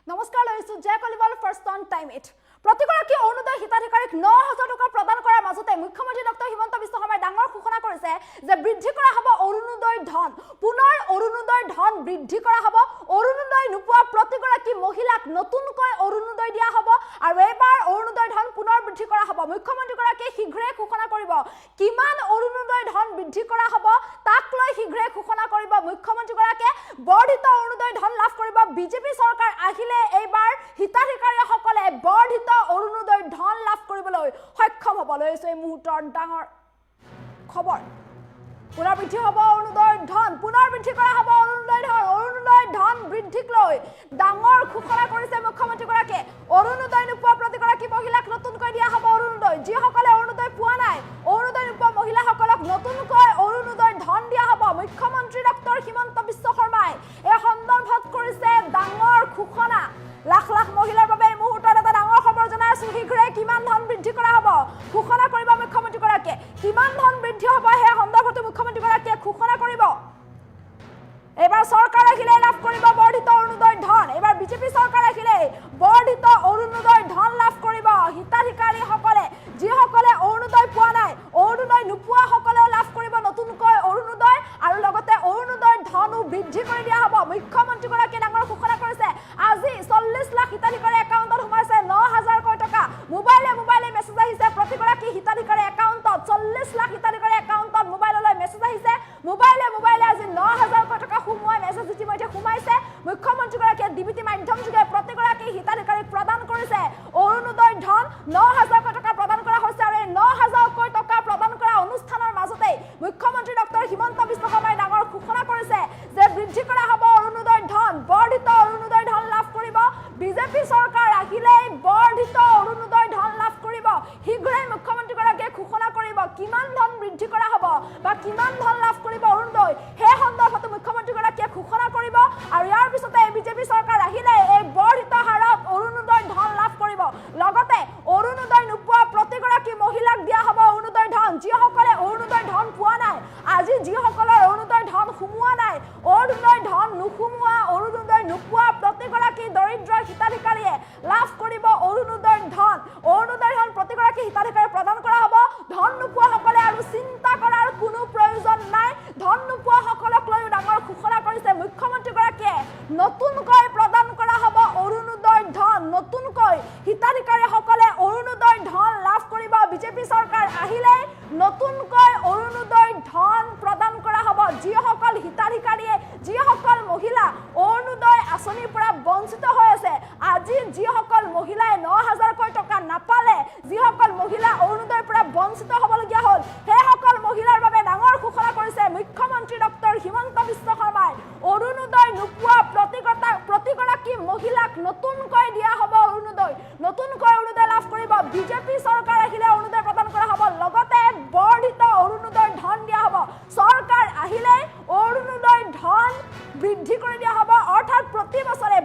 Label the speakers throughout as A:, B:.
A: নমস্কাৰ লৈছো জয় কলিৱাল first on time it প্ৰতিগৰাকী অৰুণোদয় হিতাধিকাৰীক ৯,০০০ টকা প্ৰদান কৰাৰ মাজতে মুখ্যমন্ত্ৰী ডক্টৰ হিমন্ত বিশ্ব শৰ্মাই ডাঙৰ ঘোষণা কৰিছে যে বৃদ্ধি কৰা হ'ব অৰুণোদয় ধন পুনৰ অৰুণোদয় ধন বৃদ্ধি কৰা হ'ব অৰুণোদয় নোপোৱা প্ৰতিগৰাকী মহিলাক নতুনকৈ অৰুণোদয় দিয়া হ'ব আৰু এবাৰ অৰুণোদয় ধন পুনৰ বৃদ্ধি কৰা হ'ব মুখ্যমন্ত্ৰীগৰাকীয়ে শীঘ্ৰে ঘোষণা কৰিব কিমান অৰুণোদয় ধন বৃদ্ধি কৰা হ'ব তাক লৈ শীঘ্ৰে ঘোষণা কৰিব মুখ্যমন্ত্ৰীগৰাকীয়ে বৰ্ধিত অৰুণোদয় ধন লাভ কৰিব বিজেপি চৰকাৰ আহিলে এইবাৰ হিতাধিকাৰীসকলে বৰ্ধিত অৰুণোদয় ধন লাভ কৰিবলৈ সক্ষম হ'ব লৈছে এই মুহূৰ্তৰ ডাঙৰ খবৰ পুনৰ বৃদ্ধি হ'ব অৰুণোদয় ধন পুনৰ বৃদ্ধি কৰা হ'ব অৰুণোদয় ধন বৃদ্ধিক লৈ ডাঙৰ ঘোষণা কৰিছে মুখ্যমন্ত্ৰীগৰাকীয়ে অৰুণোদয় নোপোৱা প্ৰতিগৰাকী মহিলাক নতুনকৈ দিয়া হ'ব অৰুণোদয় যিসকলে অৰুণোদয় পোৱা নাই অৰুণোদয় নোপোৱা মহিলাসকলক নতুনকৈ অৰুণোদয় ধন দিয়া হ'ব মুখ্যমন্ত্ৰী ডক্টৰ হিমন্ত বিশ্ব শৰ্মাই এই সন্দৰ্ভত কৰিছে ডাঙৰ ঘোষণা লাখ লাখ মহিলাৰ বাবে এই মুহূৰ্তত এটা ডাঙৰ খবৰ জনাই আছো শীঘ্ৰে কিমান ধন বৃদ্ধি কৰা হ'ব ঘোষণা কৰিব মুখ্যমন্ত্ৰীগৰাকীয়ে কিমান ধন বৃদ্ধি হ'ব সেই সন্দৰ্ভত মুখ্যমন্ত্ৰীগৰাকীয়ে ঘোষণা কৰিব এবাৰ চৰকাৰ আহিলে লাভ কৰিব বৰ্ধিত অৰুণোদয় ধন এবাৰ বিজেপি চৰকাৰ আহিলে বৰ্ধিত অৰুণোদয় ধন লাভ কৰিব হিতাধিকাৰীসকলে যিসকলে অৰুণোদয় পোৱা নাই অৰুণোদয় নোপোৱা সকলেও লাভ কৰিব নতুনকৈ অৰুণোদয় আৰু লগতে অৰুণোদয় ধনো বৃদ্ধি কৰি দিয়া হ'ব মুখ্যমন্ত্ৰীগৰাকীয়ে ডাঙৰ ঘোষণা কৰিছে আজি 40 লাখ হিতাধিকাৰী একাউণ্টত সোমাইছে 9,000 টকা মোবাইলে মেছেজ আহিছে প্ৰতিগৰাকী হিতাধিকাৰী একাউণ্টত 40 লাখ হিতাধিকাৰী একাউণ্টত মোবাইললৈ মেছেজ আহিছে মোবাইলে আজি 9,000 টকা সোমোৱাই মেছেজ ইতিমধ্যে সোমাইছে মুখ্যমন্ত্ৰীগৰাকীয়ে ডিবিটি মাধ্যম যোগে প্ৰতিগৰাকী হিতাধিকাৰীক প্ৰদান কৰিছে অৰুণোদয় ধন 9,000 টকা প্ৰদান কৰা হৈছে আৰু 9,000 টকা প্ৰদান কৰা অনুষ্ঠানৰ মাজতে মুখ্যমন্ত্ৰী ডক্টৰ হিমন্ত বিশ্ব শৰ্মাই ডাঙৰ ঘোষণা কৰিছে যে বৃদ্ধি কৰা হ'ব অৰুণোদয় ধন বৰ্ধিত অৰুণোদয় ধন লাভ কৰিব বিজেপি চৰকাৰ আহিলে বৰ্ধিত অৰুণোদয় ধন লাভ কৰিব শীঘ্ৰে মুখ্যমন্ত্ৰীগৰাকীয়ে ঘোষণা কৰিব কিমান ধন বৃদ্ধি কৰা হ'ব বা কিমান ধন লাভ কৰিব অৰুণোদয় সেই সন্দৰ্ভত মুখ্যমন্ত্ৰীগৰাকীয়ে ঘোষণা কৰিব আৰু ইয়াৰ পিছতে বিজেপি চৰকাৰ আহিলে এই বৰ্ধিত হাৰত অৰুণোদয় ধন লাভ কৰিব লগতে অৰুণোদয় নোপোৱা প্ৰতিগৰাকী মহিলাক দিয়া হ'ব অৰুণোদয় ধন যিসকলে অৰুণোদয় ধন পোৱা নাই আজি যিসকলৰ অৰুণোদয় ধন সোমোৱা নাই অৰুণোদয় ধন নোসোমোৱা অৰুণোদয় নোপোৱা প্ৰতিগৰাকী দৰিদ্ৰ হিতাধিকাৰীয়ে লাভ কৰিব অৰুণোদয় ধন প্ৰতিগৰাকী হিতাধিকাৰীক প্ৰদান কৰা হ'ব ধন নোপোৱা সকলে আৰু চিন্তা কৰাৰ কোনো প্ৰয়োজন নাই ধন নোপোৱা সকলক লৈ ডাঙৰ ঘোষণা কৰিছে মুখ্যমন্ত্ৰীগৰাকীয়ে নতুনকৈ প্ৰদান কৰা হ'ব অৰুণোদয় ধন নতুনকৈ হিতাধিকাৰীসকলে অৰুণোদয় ধন লাভ কৰিব বিজেপি চৰকাৰ আহিলে নতুনকৈ অৰুণোদয় ধন প্ৰদান কৰা হ'ব যিসকল হিতাধিকাৰীয়ে যিসকল মহিলা অৰুণোদয় আঁচনিৰ পৰা বঞ্চিত হৈ আছে আজি যিসকল মহিলাই 9,000 টকা নাপালে যিসকল মহিলা অৰুণোদয়ৰ পৰা বঞ্চিত হ'বলগীয়া হ'ল সেইসকল মহিলাৰ বাবে ডাঙৰ ঘোষণা কৰিছে মুখ্যমন্ত্ৰী ডক্টৰ হিমন্ত বিশ্ব শৰ্মাই অৰুণোদয় নোপোৱা প্ৰতিগৰাকী মহিলাক নতুনকৈ দিয়া হ'ব নতুনকৈ অৰুণোদয় লাভ কৰিব বিজেপি চৰকাৰ আহিলে অৰুণোদয় প্ৰদান কৰা হ'ব লগতে বৰ্ধিত অৰুণোদয় ধন দিয়া হ'ব চৰকাৰ আহিলে অৰুণোদয় ধন বৃদ্ধি কৰি দিয়া হ'ব অৰ্থাৎ প্ৰতি বছৰে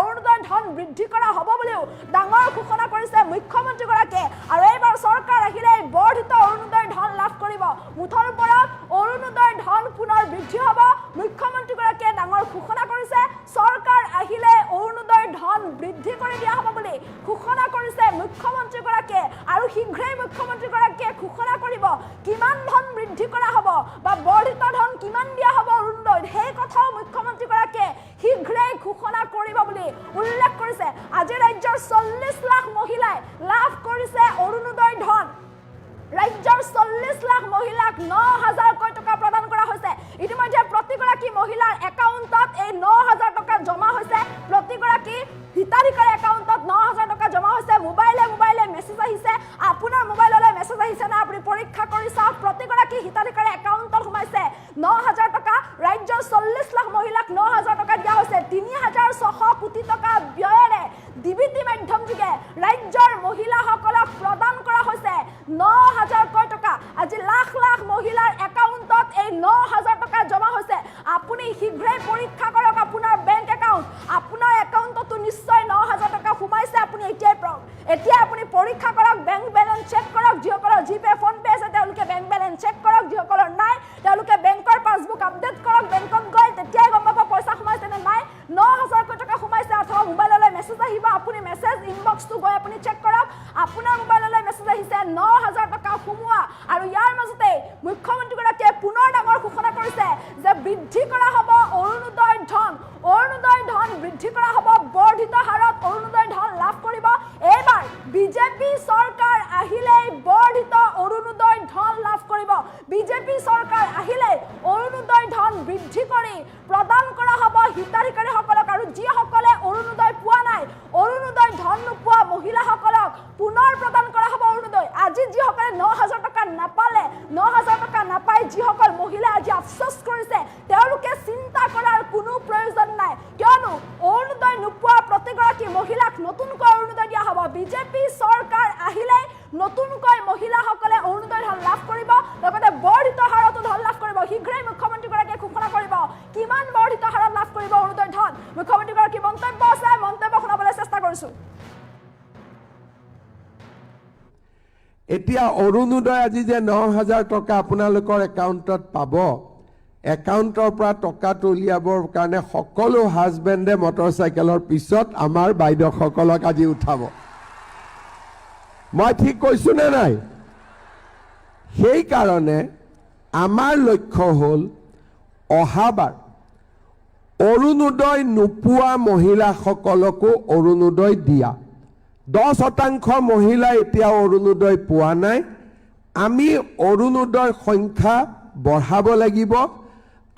A: অৰুণোদয় ধন বৃদ্ধি কৰা হ'ব বুলিও ডাঙৰ ঘোষণা কৰিছে মুখ্যমন্ত্ৰীগৰাকীয়ে আৰু এইবাৰ চৰকাৰ আহিলে বৰ্ধিত অৰুণোদয় ধন লাভ কৰিব মুঠৰ ওপৰত অৰুণোদয় ধন পুনৰ বৃদ্ধি হ'ব মুখ্যমন্ত্ৰীগৰাকীয়ে ডাঙৰ ঘোষণা কৰিছে চৰকাৰ আহিলে অৰুণোদয় ধন বৃদ্ধি কৰি দিয়া হ'ব বুলি ঘোষণা কৰিছে মুখ্যমন্ত্ৰীগৰাকীয়ে আৰু শীঘ্ৰেই মুখ্যমন্ত্ৰীগৰাকীয়ে ঘোষণা কৰিব কিমান ধন বৃদ্ধি কৰা হ'ব বা বৰ্ধিত ধন কিমান দিয়া হ'ব অৰুণোদয় সেই কথাও মুখ্যমন্ত্ৰীগৰাকীয়ে শীঘ্ৰেই ঘোষণা কৰিব বুলি উল্লেখ কৰিছে আজি ৰাজ্যৰ 40 লাখ মহিলাই লাভ কৰিছে অৰুণোদয় ধন ৰাজ্যৰ 40 লাখ মহিলাক 9,000 টকা প্ৰদান কৰা হৈছে ইতিমধ্যে প্ৰতিগৰাকী মহিলাৰ একাউণ্টত এই 9,000 টকা জমা হৈছে প্ৰতিগৰাকী হিতাধিকাৰী একাউণ্টত 9,000 টকা জমা হৈছে মোবাইলে মেছেজ আহিছে আপোনাৰ মোবাইললৈ মেছেজ আহিছে না আপুনি পৰীক্ষা কৰি চাওক প্ৰতিগৰাকী হিতাধিকাৰী একাউণ্টত সোমাইছে 9,000 টকা ৰাজ্যৰ 40 লাখ মহিলাক 9,000 টকা দিয়া হৈছে 3,600 কোটি টকা ব্যয়েৰে ডিবিটি মাধ্যম যোগে ৰাজ্যৰ মহিলাসকলক প্ৰদান কৰা হৈছে 9,000 টকা আজি লাখ লাখ মহিলাৰ একাউণ্টত এই 9,000 টকা জমা হৈছে আপুনি শীঘ্ৰে পৰীক্ষা কৰক আপোনাৰ বেংক একাউণ্ট আপোনাৰ একাউণ্টতো নিশ্চয় 9,000 টকা সোমাইছে আপুনি এতিয়া আপুনি পৰীক্ষা কৰক বেংক বেলেঞ্চ চেক কৰক যিসকলৰ জিপে ফোন পে আছে তেওঁলোকে বেংক বেলেঞ্চ চেক কৰক যিসকলৰ নাই তেওঁলোকে বেংকৰ পাছবুক আপডেট কৰক বেংকত গৈ তেতিয়াই গম পাব পইচা সোমাইছে নে নাই 9,000 টকা সোমাইছে অথবা মেছেজ আহিব আপুনি মেছেজ ইনবক্সটো গৈ আপুনি চেক কৰক আপোনাৰ মোবাইললৈ মেছেজ আহিছে 9000 টকা সোমোৱা আৰু ইয়াৰ মাজতে মুখ্যমন্ত্ৰীগৰাকীয়ে পুনৰ ডাঙৰ ঘোষণা কৰিছে যে বৃদ্ধি কৰা হ'ব অৰুণোদয় ধন বৃদ্ধি কৰা হ'ব বৰ্ধিত হাৰত অৰুণোদয় ধন লাভ কৰিব এইবাৰ বিজেপি চৰকাৰ আহিলে বৰ্ধিত অৰুণোদয় ধন লাভ কৰিব বিজেপি চৰকাৰ আহিলে অৰুণোদয় ধন বৃদ্ধি কৰি প্ৰদান কৰা হ'ব হিতাধিকাৰীসকলক আৰু যিসকলে অৰুণোদয় পোৱা নাই অৰুণোদয় ধন নোপোৱা মহিলাসকলক পুনৰ প্ৰদান কৰা হ'ব অৰুণোদয় আজি যিসকলে 9000 টকা নাপালে 9000 টকা নাপাই যিসকল মহিলা আজি আফসোস কৰিছে তেওঁলোকে চিন্তা কৰাৰ কোনো প্ৰয়োজন নাই কিয়নো অৰুণোদয় নোপোৱা প্ৰতিগৰাকী মহিলাক নতুনকৈ অৰুণোদয় দিয়া হ'ব বিজেপি চৰকাৰ আহিলে নতুনকৈ মহিলাসকলে অৰুণোদয় ধন লাভ কৰিব লগতে বৰ্ধিত হাৰত ধন লাভ কৰিব শীঘ্ৰেই মুখ্যমন্ত্ৰীগৰাকীয়ে ঘোষণা কৰিব কিমান বৰ্ধিত হাৰত লাভ কৰিব অৰুণোদয় ধন মুখ্যমন্ত্ৰীগৰাকী মন্তব্য আছে মন্তব্য শুনাবলৈ চেষ্টা কৰিছো
B: এতিয়া অৰুণোদয় আজি যে 9000 টকা আপোনালোকৰ একাউণ্টত পাব একাউণ্টৰ পৰা টকাটো উলিয়াবৰ কাৰণে সকলো হাজবেণ্ডে মটৰচাইকেলৰ পিছত আমাৰ বাইদেউসকলক আজি উঠাব মই ঠিক কৈছো নে নাই সেই কাৰণে আমাৰ লক্ষ্য হ'ল অহাবাৰ অৰুণোদয় নোপোৱা মহিলাসকলকো অৰুণোদয় দিয়া 10% মহিলা এতিয়া অৰুণোদয় পোৱা নাই আমি অৰুণোদয়ৰ সংখ্যা বঢ়াব লাগিব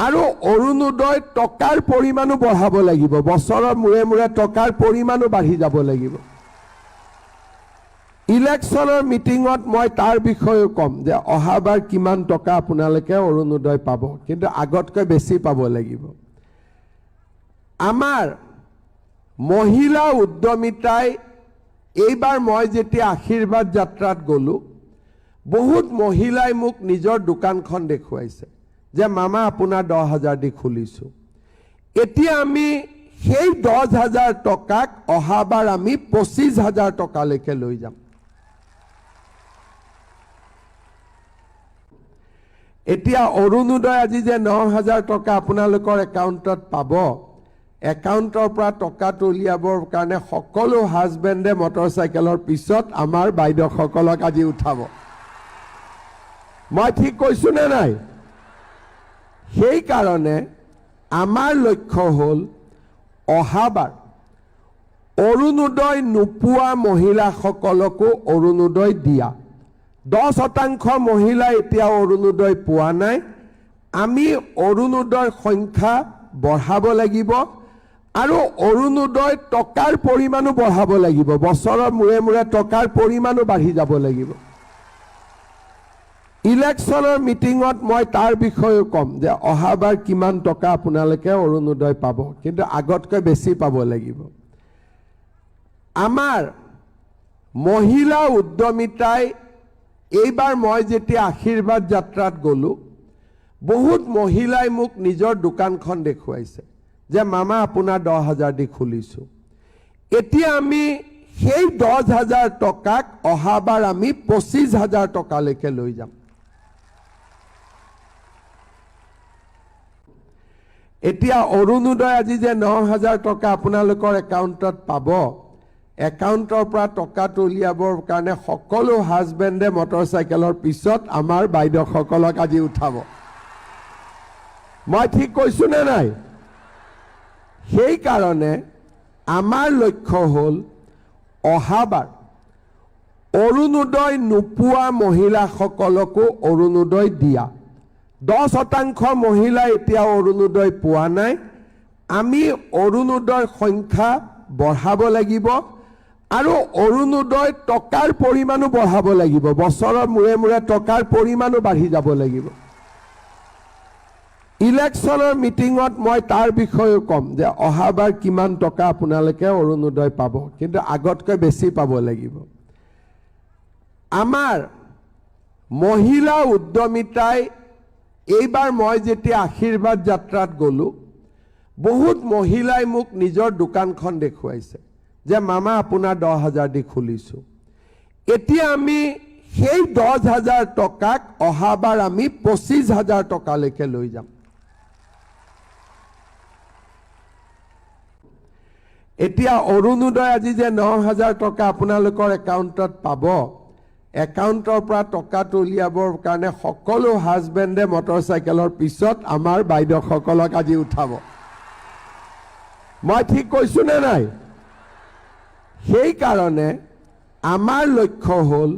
B: আৰু অৰুণোদয় টকাৰ পৰিমাণো বঢ়াব লাগিব বছৰৰ মূৰে মূৰে টকাৰ পৰিমাণো বাঢ়ি যাব লাগিব ইলেকশ্যনৰ মিটিঙত মই তাৰ বিষয়ে কম যে অহাবাৰ কিমান টকা আপোনালোকে অৰুণোদয় পাব কিন্তু আগতকৈ বেছি পাব লাগিব আমাৰ মহিলা উদ্যমিতাই এইবাৰ মই যেতিয়া আশীৰ্বাদ যাত্ৰাত গলো বহুত মহিলাই মোক নিজৰ দোকানখন দেখুৱাইছে যে মামা আপোনাৰ 10000 দি খুলিছো এতিয়া আমি সেই 10000 টকাক অহাবাৰ আমি 25000 টকালৈকে লৈ যাম এতিয়া অৰুণোদয় আজি যে 9000 টকা আপোনালোকৰ একাউণ্টত পাব একাউণ্টৰ পৰা টকাটো উলিয়াবৰ কাৰণে সকলো হাজবেণ্ডে মটৰচাইকেলৰ পিছত আমাৰ বাইদেউসকলক আজি উঠাব মই ঠিক কৈছো নে নাই সেই কাৰণে আমাৰ লক্ষ্য হ'ল অহাবাৰ অৰুণোদয় নোপোৱা মহিলাসকলকো অৰুণোদয় দিয়া 10% মহিলা এতিয়া অৰুণোদয় পোৱা নাই আমি অৰুণোদয়ৰ সংখ্যা বঢ়াব লাগিব আৰু অৰুণোদয় টকাৰ পৰিমাণো বঢ়াব লাগিব বছৰৰ মূৰে মূৰে টকাৰ পৰিমাণো বাঢ়ি যাব লাগিব ইলেকশ্যনৰ মিটিঙত মই তাৰ বিষয়ে কম যে অহাবাৰ কিমান টকা আপোনালোকে অৰুণোদয় পাব কিন্তু আগতকৈ বেছি পাব লাগিব আমাৰ মহিলা উদ্যমিতাই এইবাৰ মই যেতিয়া আশীৰ্বাদ যাত্ৰাত গলো বহুত মহিলাই মোক নিজৰ দোকানখন দেখুৱাইছে যে মামা আপোনাৰ 10000 দি খুলিছো এতিয়া আমি সেই 10000 টকাক অহাবাৰ আমি 25000 টকালৈকে লৈ যাম এতিয়া অৰুণোদয় আজি যে 9000 টকা আপোনালোকৰ একাউণ্টত পাব একাউণ্টৰ পৰা টকাটো উলিয়াবৰ কাৰণে সকলো হাজবেণ্ডে মটৰচাইকেলৰ পিছত আমাৰ বাইদেউসকলক আজি উঠাব মই ঠিক কৈছো নে নাই সেই কাৰণে আমাৰ লক্ষ্য হ'ল অহাবাৰ অৰুণোদয় নোপোৱা মহিলাসকলকো অৰুণোদয় দিয়া 10% মহিলা এতিয়া অৰুণোদয় পোৱা নাই আমি অৰুণোদয়ৰ সংখ্যা বঢ়াব লাগিব আৰু অৰুণোদয় টকাৰ পৰিমাণো বঢ়াব লাগিব বছৰৰ মূৰে মূৰে টকাৰ পৰিমাণো বাঢ়ি যাব লাগিব ইলেকশ্যনৰ মিটিঙত মই তাৰ বিষয়ে কম যে অহাবাৰ কিমান টকা আপোনালোকে অৰুণোদয় পাব কিন্তু আগতকৈ বেছি পাব লাগিব আমাৰ মহিলা উদ্যমিতাই এইবাৰ মই যেতিয়া আশীৰ্বাদ যাত্ৰাত গলো বহুত মহিলাই মোক নিজৰ দোকানখন দেখুৱাইছে যে মামা আপোনাৰ 10000 দি খুলিছো এতিয়া আমি সেই 10000 টকাক অহাবাৰ আমি 25000 টকালৈকে লৈ যাম এতিয়া অৰুণোদয় আজি যে ৯,০০০ টকা আপোনালোকৰ একাউণ্টত পাব, একাউণ্টৰ পৰা টকাটো উলিয়াবৰ কাৰণে সকলো হাজবেণ্ডে মটৰচাইকেলৰ পিছত আমাৰ বাইদেউসকলক আজি উঠাব। মই ঠিক কৈছো নে নাই? সেইকাৰণে আমাৰ লক্ষ্য হ'ল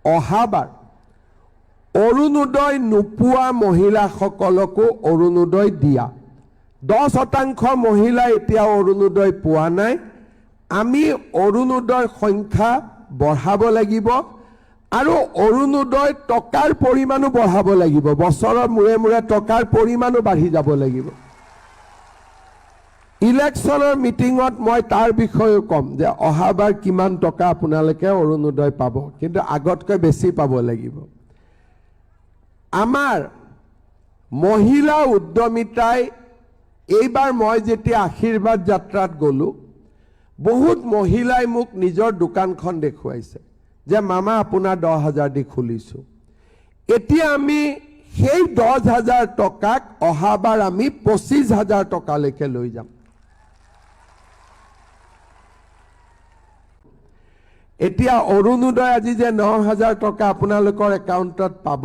B: অহাবাৰ অৰুণোদয় নোপোৱা মহিলাসকলকো অৰুণোদয় দিয়া। 10% মহিলা এতিয়াও অৰুণোদয় পোৱা নাই। আমি অৰুণোদয়ৰ সংখ্যা বঢ়াব লাগিব আৰু অৰুণোদয় টকাৰ পৰিমাণো বঢ়াব লাগিব। বছৰৰ মূৰে মূৰে টকাৰ পৰিমাণো বাঢ়ি যাব লাগিব। ইলেকশ্যনৰ মিটিঙত মই তাৰ বিষয়েও ক'ম যে অহাবাৰ কিমান টকা আপোনালোকে অৰুণোদয় পাব, কিন্তু আগতকৈ বেছি পাব লাগিব। আমাৰ মহিলা উদ্যমিতাই এইবাৰ মই যেতিয়া আশীৰ্বাদ যাত্ৰাত গ'লোঁ, বহুত মহিলাই মোক নিজৰ দোকানখন দেখুৱাইছে যে মামা আপোনাৰ 10,000 দি খুলিছোঁ। এতিয়া আমি সেই 10,000 টকাক অহাবাৰ আমি 25,000 টকালৈকে লৈ যাম। এতিয়া অৰুণোদয় আজি যে 9,000 টকা আপোনালোকৰ একাউণ্টত পাব,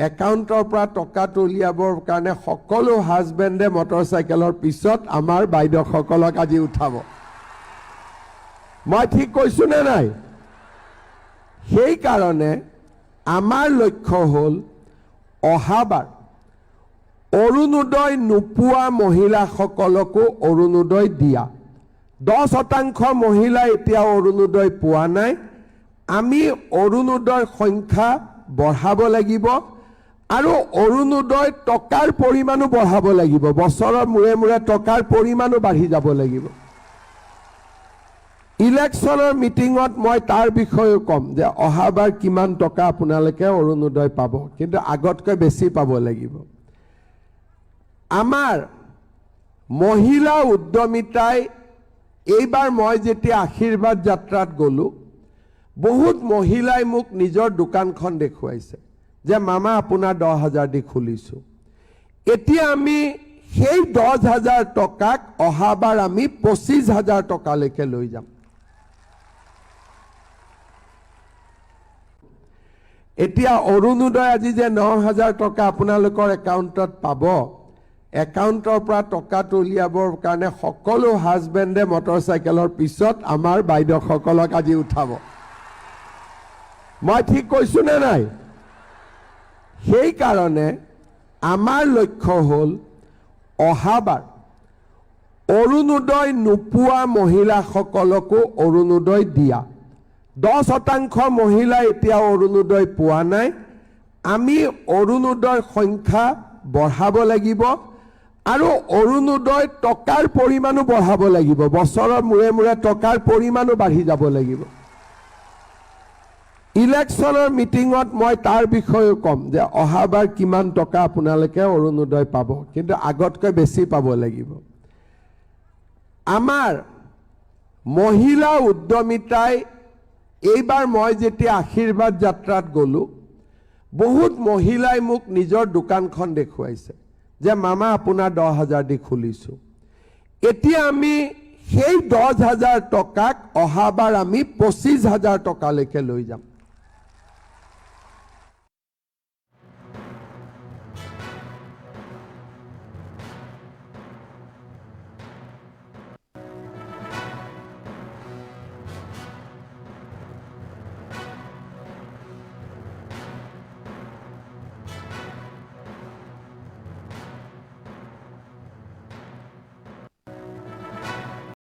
B: একাউণ্টৰ পৰা টকাটো উলিয়াবৰ কাৰণে সকলো হাজবেণ্ডে মটৰচাইকেলৰ পিছত আমাৰ বাইদেউসকলক আজি উঠাব। মই ঠিক কৈছো নে নাই? সেইকাৰণে আমাৰ লক্ষ্য হ'ল অহাবাৰ অৰুণোদয় নোপোৱা মহিলাসকলকো অৰুণোদয় দিয়া। 10% মহিলা এতিয়াও অৰুণোদয় পোৱা নাই। আমি অৰুণোদয়ৰ সংখ্যা বঢ়াব লাগিব আৰু অৰুণোদয় টকাৰ পৰিমাণো বঢ়াব লাগিব। বছৰৰ মূৰে মূৰে টকাৰ পৰিমাণো বাঢ়ি যাব লাগিব। ইলেকশ্যনৰ মিটিঙত মই তাৰ বিষয়েও ক'ম যে অহাবাৰ কিমান টকা আপোনালোকে অৰুণোদয় পাব, কিন্তু আগতকৈ বেছি পাব লাগিব। আমাৰ মহিলা উদ্যমিতাই এইবাৰ মই যেতিয়া আশীৰ্বাদ যাত্ৰাত গ'লোঁ, বহুত মহিলাই মোক নিজৰ দোকানখন দেখুৱাইছে যে মামা আপোনাৰ 10,000 দি খুলিছোঁ। এতিয়া আমি সেই 10,000 টকাক অহাবাৰ আমি 25,000 টকালৈকে লৈ যাম। এতিয়া অৰুণোদয় আজি যে 9,000 টকা আপোনালোকৰ একাউণ্টত পাব, একাউণ্টৰ পৰা টকাটো উলিয়াবৰ কাৰণে সকলো হাজবেণ্ডে মটৰচাইকেলৰ পিছত আমাৰ বাইদেউসকলক আজি উঠাব। মই ঠিক কৈছো নে নাই? সেইকাৰণে আমাৰ লক্ষ্য হ'ল অহাবাৰ অৰুণোদয় নোপোৱা মহিলাসকলকো অৰুণোদয় দিয়া। 10% মহিলা এতিয়াও অৰুণোদয় পোৱা নাই। আমি অৰুণোদয়ৰ সংখ্যা বঢ়াব লাগিব আৰু অৰুণোদয় টকাৰ পৰিমাণো বঢ়াব লাগিব। বছৰৰ মূৰে মূৰে টকাৰ পৰিমাণো বাঢ়ি যাব লাগিব। ইলেকশ্যনৰ মিটিঙত মই তাৰ বিষয়েও ক'ম যে অহাবাৰ কিমান টকা আপোনালোকে অৰুণোদয় পাব, কিন্তু আগতকৈ বেছি পাব লাগিব। আমাৰ মহিলা উদ্যমিতাই এইবাৰ মই যেতিয়া আশীৰ্বাদ যাত্ৰাত গ'লোঁ, বহুত মহিলাই মোক নিজৰ দোকানখন দেখুৱাইছে যে মামা আপোনাৰ 10,000 দি খুলিছোঁ। এতিয়া আমি সেই 10,000 টকাক অহাবাৰ আমি 25,000 টকালৈকে লৈ যাম।